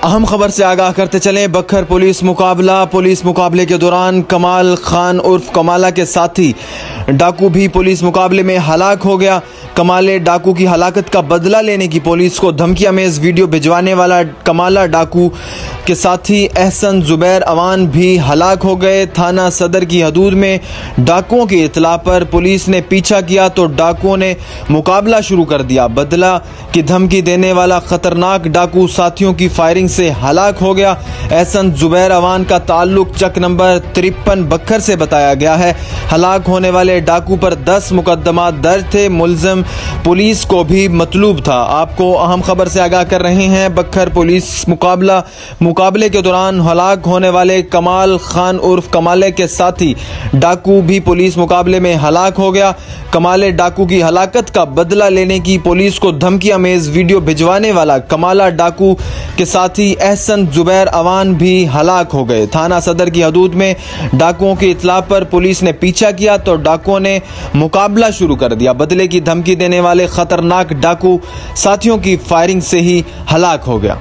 अहम खबर से आगाह करते चलें। बखर पुलिस मुकाबले के दौरान कमाल खान उर्फ कमाला के साथी डाकू भी पुलिस मुकाबले में हलाक हो गया। कमाले डाकू की हलाकत का बदला लेने की पुलिस को धमकी अमेज वीडियो भिजवाने वाला कमाला डाकू के साथी एहसन जुबैर अवान भी हलाक हो गए। थाना सदर की हदूद में डाकुओं की इतला पर पुलिस ने पीछा किया तो डाकुओं ने मुकाबला शुरू कर दिया। बदला की धमकी देने वाला खतरनाक डाकू साथियों की फायरिंग से हलाक हो गया। एहसन जुबैर अवान का ताल्लुक चक नंबर 53 बखर से बताया गया है। हलाक होने वाले डाकू पर 10 मुकदमा दर्ज थे। मुलजिम पुलिस को भी मतलूब था। आपको अहम खबर से आगाह कर रहे हैं। बखर पुलिस मुकाबले के दौरान हलाक होने वाले कमाल खान उर्फ कमाले के साथी डाकू भी पुलिस मुकाबले में हलाक हो गया। कमाले डाकू की हलाकत का बदला लेने की पुलिस को धमकी अमेज वीडियो भिजवाने वाला कमाला डाकू के साथी एहसन जुबैर अवान भी हलाक हो गए। थाना सदर की हदूद में डाकुओं की इतला पर पुलिस ने पीछा किया तो डाकुओं ने मुकाबला शुरू कर दिया। बदले की धमकी देने वाले खतरनाक डाकू साथियों की फायरिंग से ही हलाक हो गया।